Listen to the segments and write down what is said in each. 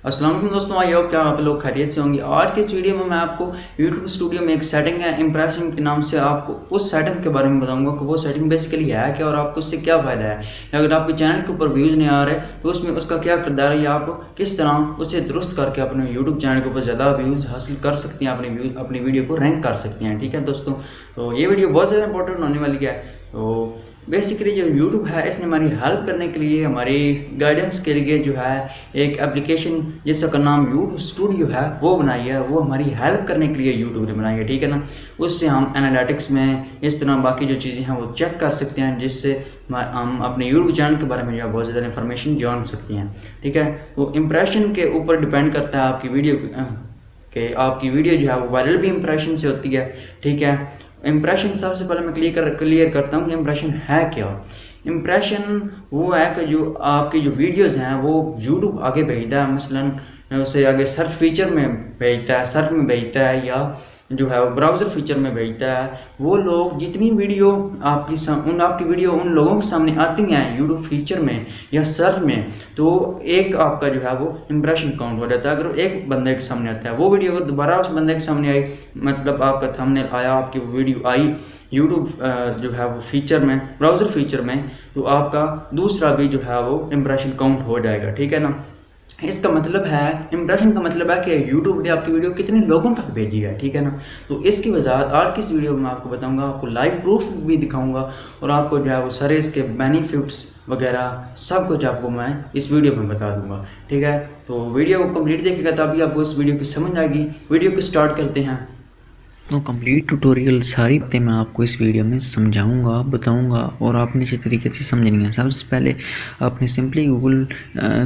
अस्सलाम वालेकुम दोस्तों, आई होप क्या आप लोग खैरियत से होंगे। आज की इस वीडियो में मैं आपको यूट्यूब स्टूडियो में एक सेटिंग है इंप्रेशन के नाम से, आपको उस सेटिंग के बारे में बताऊंगा कि वो सेटिंग बेसिकली है क्या और आपको उससे क्या फ़ायदा है। अगर आपके चैनल के ऊपर व्यूज़ नहीं आ रहे तो उसमें उसका क्या किरदार है या आप किस तरह उसे दुरुस्त करके अपने यूट्यूब चैनल के ऊपर ज़्यादा व्यूज़ हासिल कर सकती हैं, अपनी वीडियो को रैंक कर सकती हैं। ठीक है दोस्तों, तो ये वीडियो बहुत ज़्यादा इंपॉर्टेंट होने वाली है। तो बेसिकली जो यूट्यूब है इसने हमारी हेल्प करने के लिए, हमारी गाइडेंस के लिए जो है एक एप्लीकेशन जिसका नाम यूट्यूब स्टूडियो है वो बनाई है। वो हमारी हेल्प करने के लिए यूट्यूब ने बनाई है, ठीक है ना। उससे हम एनालिटिक्स में इस तरह बाकी जो चीज़ें हैं वो चेक कर सकते हैं, जिससे हम अपने यूट्यूब चैनल के बारे में जो है बहुत ज़्यादा इन्फॉर्मेशन जान सकती हैं। ठीक है, तो इम्प्रेशन के ऊपर डिपेंड करता है आपकी वीडियो कि आपकी वीडियो जो है वो वायरल भी इम्प्रेशन से होती है। ठीक है, इम्प्रेशन सबसे पहले मैं क्लियर करता हूँ कि इम्प्रेशन है क्या। इम्प्रेशन वो है कि जो आपकी जो वीडियोज़ हैं वो यूट्यूब आगे भेजता है, मसलन उसे आगे सर्च फीचर में भेजता है, सर्च में भेजता है, या जो है वो ब्राउज़र फीचर में भेजता है। वो लोग जितनी वीडियो आपकी वीडियो उन लोगों के सामने आती हैं यूट्यूब फीचर में या सर्च में, तो एक आपका जो है वो इम्प्रेशन काउंट हो जाता है। अगर एक बंदे के सामने आता है वो वीडियो, अगर दोबारा उस बंदे के सामने आई, मतलब आपका थंबनेल आया, आपकी वीडियो आई यूट्यूब जो है वो फीचर में, ब्राउज़र फीचर में, तो आपका दूसरा भी जो है वो इम्प्रेशन काउंट हो जाएगा। ठीक है ना। इसका मतलब है, इम्प्रेशन का मतलब है कि यूट्यूब ने आपकी वीडियो कितने लोगों तक भेजी है। ठीक है ना। तो इसकी वजह आज की इस वीडियो में मैं आपको बताऊंगा, आपको लाइव प्रूफ भी दिखाऊंगा और आपको जो है वो सारे इसके बेनिफिट्स वगैरह सब कुछ आपको मैं इस वीडियो में बता दूंगा। ठीक है, तो वीडियो को कंप्लीट देखेगा तभी आपको इस वीडियो की समझ आएगी। वीडियो को स्टार्ट करते हैं। तो कंप्लीट ट्यूटोरियल सारी बातें मैं आपको इस वीडियो में समझाऊंगा, बताऊंगा और आपने अच्छे तरीके से समझनी है। सबसे पहले आपने सिंपली गूगल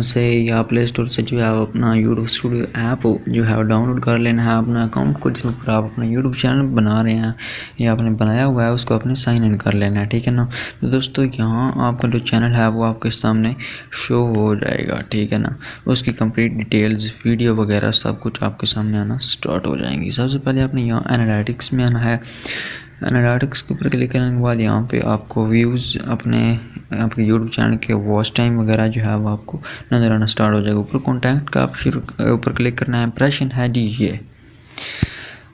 से या प्ले स्टोर से जो है अपना यूट्यूब स्टूडियो ऐप जो है डाउनलोड कर लेना है। अपना अकाउंट को जिसमें पर आप अपना यूट्यूब चैनल बना रहे हैं या आपने बनाया हुआ है उसको अपने साइन इन कर लेना है। ठीक है ना। तो दोस्तों यहाँ आपका जो चैनल है वो आपके सामने शो हो जाएगा। ठीक है ना। उसकी कंप्लीट डिटेल्स, वीडियो वगैरह सब कुछ आपके सामने आना स्टार्ट हो जाएंगी। सबसे पहले आपने यहाँ एनालिटिक्स में आना है। एनालिटिक्स के ऊपर क्लिक करने के बाद यहाँ पे आपको व्यूज़ आपके यूट्यूब चैनल के वॉच टाइम वगैरह जो है वो आपको नज़र आना स्टार्ट हो जाएगा। ऊपर कॉन्टैक्ट का आप ऊपर क्लिक करना है। इंप्रेशन है जी ये।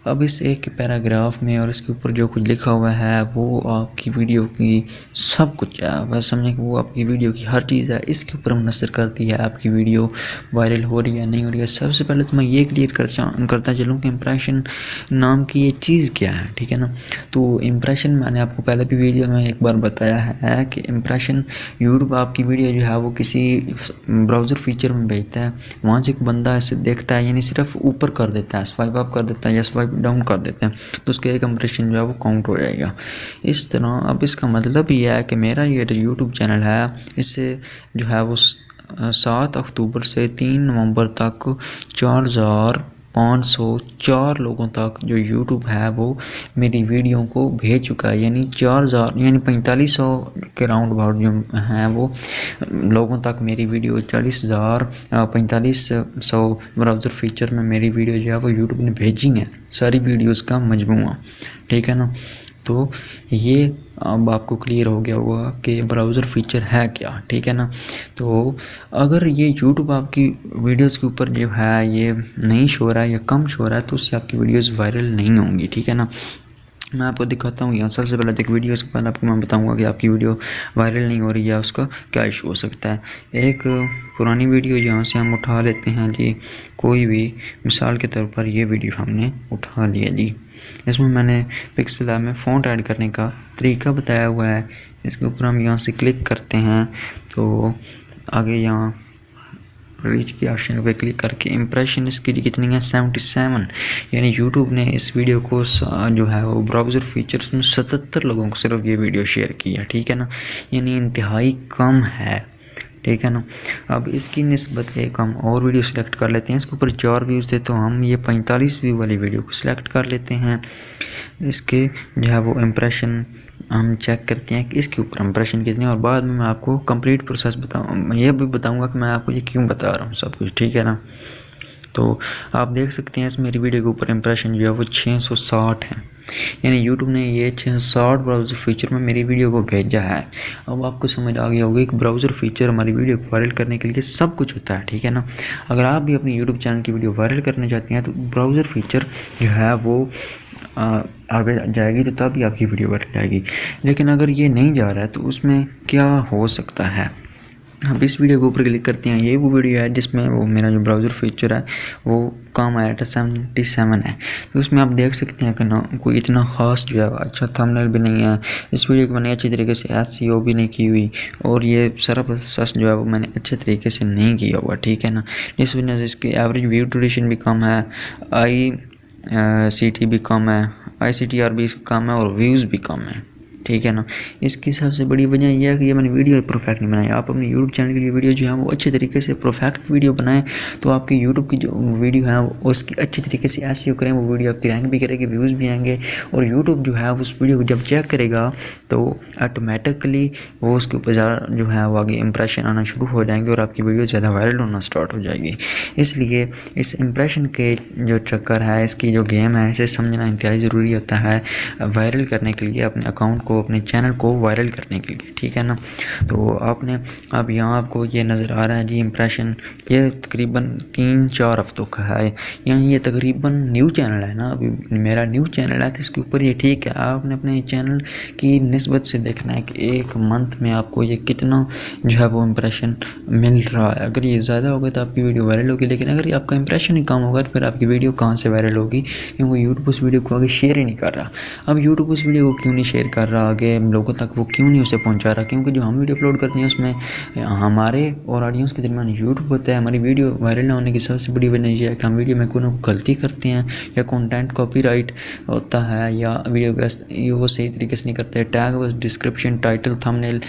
अब इस एक पैराग्राफ में और इसके ऊपर जो कुछ लिखा हुआ है वो आपकी वीडियो की सब कुछ है। बस समझें कि वो आपकी वीडियो की हर चीज़ है, इसके ऊपर मुनसर करती है आपकी वीडियो वायरल हो रही है नहीं हो रही है। सबसे पहले तो मैं ये क्लियर करता चलूँ कि इम्प्रेशन नाम की ये चीज़ क्या है। ठीक है ना। तो इम्प्रेशन मैंने आपको पहले भी वीडियो में एक बार बताया है कि इम्प्रेशन यूट्यूब आपकी वीडियो जो है वो किसी ब्राउज़र फीचर में भेजता है, वहाँ से एक बंदा ऐसे देखता है, यानी सिर्फ ऊपर कर देता है, स्वाइप अप कर देता है या स्वाइप डाउन कर देते हैं, तो उसके एक इम्प्रेशन जो है वो काउंट हो जाएगा इस तरह। अब इसका मतलब ये है कि मेरा ये जो यूट्यूब चैनल है इससे जो है वो 7 अक्टूबर से 3 नवंबर तक 4504 लोगों तक जो यूट्यूब है वो मेरी वीडियो को भेज चुका है। यानी 4000 यानी 4500 के राउंड अबाउट जो हैं वो लोगों तक मेरी वीडियो 4500 ब्राउज़र फीचर में मेरी वीडियो जो है वो यूट्यूब ने भेजी है, सारी वीडियोस का मजमूआ। ठीक है ना। तो ये अब आपको क्लियर हो गया होगा कि ब्राउज़र फीचर है क्या। ठीक है ना। तो अगर ये यूट्यूब आपकी वीडियोस के ऊपर जो है ये नहीं शो रहा है या कम शो रहा है तो उससे आपकी वीडियोस वायरल नहीं होंगी। ठीक है ना। मैं आपको दिखाता हूँ यहाँ। सबसे पहले देख वीडियो से पहले आपको मैं बताऊँगा कि आपकी वीडियो वायरल नहीं हो रही है उसका क्या इशू हो सकता है। एक पुरानी वीडियो यहाँ से हम उठा लेते हैं जी, कोई भी मिसाल के तौर पर ये वीडियो हमने उठा लिया जी। इसमें मैंने पिक्सल लैब में फ़ॉन्ट ऐड करने का तरीका बताया हुआ है। इसके ऊपर हम यहाँ से क्लिक करते हैं तो आगे यहाँ रीच के ऑप्शन पे क्लिक करके इम्प्रेशन इसकी कितनी है 77, यानी यूट्यूब ने इस वीडियो को जो है वो ब्राउज़र फीचर्स में 77 लोगों को सिर्फ ये वीडियो शेयर की है। ठीक है ना। यानी इंतहाई कम है। ठीक है ना। अब इसकी निस्बत एक हम और वीडियो सेलेक्ट कर लेते हैं। इसके ऊपर 4 व्यूज़ थे तो हम ये 45 व्यू वाली वीडियो को सिलेक्ट कर लेते हैं। इसके जो है वो इम्प्रेशन हम चेक करते हैं कि इसके ऊपर इम्प्रेशन कितने, और बाद में मैं आपको कंप्लीट प्रोसेस बताऊँ, मैं ये भी बताऊँगा कि मैं आपको ये क्यों बता रहा हूँ सब कुछ। ठीक है ना। तो आप देख सकते हैं इस मेरी वीडियो के ऊपर इंप्रेशन जो है वो 660 है, यानी यूट्यूब ने ये 660 ब्राउज़र फीचर में मेरी वीडियो को भेजा है। अब आपको समझ आ गया होगा कि ब्राउज़र फीचर हमारी वीडियो को वायरल करने के लिए सब कुछ होता है, ठीक है ना। अगर आप भी अपनी यूट्यूब चैनल की वीडियो वायरल करना चाहते हैं तो ब्राउज़र फीचर जो है वो आगे जाएगी, तो तभी आपकी वीडियो वायरल जाएगी। लेकिन अगर ये नहीं जा रहा है तो उसमें क्या हो सकता है। अब इस वीडियो के ऊपर क्लिक करते हैं, ये वो वीडियो है जिसमें वो मेरा जो ब्राउज़र फीचर है वो काम आया था 77 है। तो उसमें आप देख सकते हैं कि ना कोई इतना ख़ास जो है अच्छा थंबनेल भी नहीं है, इस वीडियो को मैंने अच्छी तरीके से SEO भी नहीं की हुई, और ये सारा प्रोसेस जो है वो मैंने अच्छे तरीके से नहीं किया हुआ, ठीक है ना। इस वजह से इसकी एवरेज व्यू ड्यूरेशन भी कम है, ICT भी कम है, ICTR भी कम है, और व्यूज़ भी कम है, ठीक है ना। इसकी सबसे बड़ी वजह यह है कि ये मैंने वीडियो परफेक्ट नहीं बनाई। आप अपने यूट्यूब चैनल के लिए वीडियो जो है वो अच्छे तरीके से परफेक्ट वीडियो बनाएं, तो आपकी यूट्यूब की जो वीडियो है उसकी अच्छी तरीके से SEO करें, वो वीडियो आपकी रैंक भी करेगी, व्यूज़ भी आएंगे, और यूट्यूब जो है उस वीडियो को जब चेक करेगा तो ऑटोमेटिकली वो उसके ऊपर ज़्यादा जो है वो आगे इंप्रेशन आना शुरू हो जाएंगे और आपकी वीडियो ज़्यादा वायरल होना स्टार्ट हो जाएगी। इसलिए इस इंप्रेशन के जो चक्कर है, इसकी जो गेम है, इसे समझना इंतहाई ज़रूरी होता है वायरल करने के लिए, अपने अकाउंट को, अपने चैनल को वायरल करने के लिए, ठीक है ना। तो आपने अब यहाँ आपको ये नज़र आ रहा है जी इंप्रेशन, ये तकरीबन 3-4 हफ्तों का है, यानी ये तकरीबन न्यू चैनल है ना, अभी मेरा न्यू चैनल है, तो इसके ऊपर ये ठीक है। आपने अपने चैनल की निस्बत से देखना है कि एक मंथ में आपको ये कितना जो है वो इंप्रेशन मिल रहा है। अगर ये ज़्यादा होगा तो आपकी वीडियो वायरल होगी, लेकिन अगर ये आपका इंप्रेशन ही कम होगा तो फिर आपकी वीडियो कहाँ से वायरल होगी, क्योंकि यूट्यूब उस वीडियो को आगे शेयर ही नहीं कर रहा। अब यूट्यूब उस वीडियो को क्यों नहीं शेयर कर रहा आगे लोगों तक, वो क्यों नहीं उसे पहुंचा रहा, क्योंकि जो हम वीडियो अपलोड करते हैं उसमें हमारे और ऑडियंस के दरमियान यूट्यूब होता है। हमारी वीडियो वायरल ना होने की सबसे बड़ी वजह यह है कि हम वीडियो में कोई गलती करते हैं, या कंटेंट कॉपीराइट होता है, या वीडियो वो सही तरीके से नहीं करते, टैग बस डिस्क्रिप्शन, टाइटल, थंबनेल,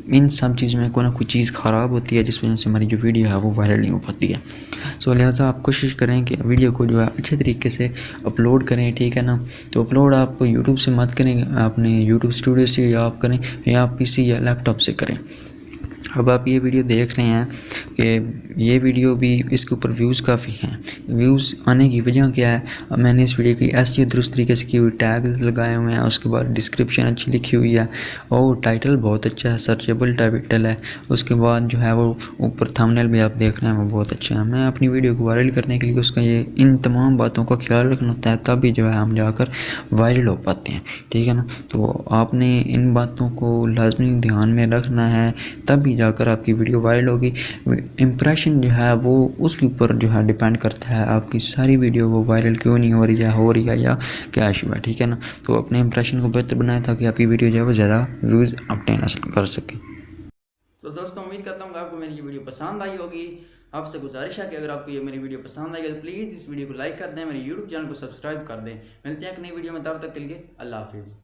इन सब चीज़ में कोई ना कोई चीज़ ख़राब होती है, जिस वजह से हमारी जो वीडियो है वो वायरल नहीं हो पाती है। सो लिहाजा आप कोशिश करें कि वीडियो को जो है अच्छे तरीके से अपलोड करें, ठीक है ना। तो अपलोड आप यूट्यूब से मत करें, अपने यूट्यूब स्टूडियो से या आप करें, या आप PC या लैपटॉप से करें। अब आप ये वीडियो देख रहे हैं कि ये वीडियो भी इसके ऊपर व्यूज़ काफ़ी हैं। व्यूज़ आने की वजह क्या है, अब मैंने इस वीडियो की SEO दुरुस्त तरीके से की हुई, टैग्स लगाए हुए हैं, उसके बाद डिस्क्रिप्शन अच्छी लिखी हुई है, और टाइटल बहुत अच्छा है, सर्चेबल टाइटल है। उसके बाद जो है वो ऊपर थंबनेल भी आप देख रहे हैं वो बहुत अच्छा है। मैं अपनी वीडियो को वायरल करने के लिए उसका ये इन तमाम बातों का ख्याल रखना होता है, तभी जो है हम जाकर वायरल हो पाते हैं, ठीक है ना। तो आपने इन बातों को लाजमी ध्यान में रखना है, तभी जाकर आपकी वीडियो वायरल होगी। इंप्रेशन जो है वो उसके ऊपर जो है डिपेंड करता है आपकी सारी वीडियो वो वायरल क्यों नहीं हो रही है या क्या इशू है, ठीक है ना। तो अपने इंप्रेशन को बेहतर बनाएं ताकि आपकी वीडियो जो है वो ज़्यादा व्यूज़ ऑब्टेन कर सके। तो दोस्तों उम्मीद करता हूँ कि आपको मेरी ये वीडियो पसंद आई होगी। आपसे गुजारिश है कि अगर आपको ये मेरी वीडियो पसंद आई तो प्लीज़ इस वीडियो को लाइक कर दें, मेरे YouTube चैनल को सब्सक्राइब कर दें। मिलते हैं एक नई वीडियो में, तब तक के लिए अल्लाह हाफिज़।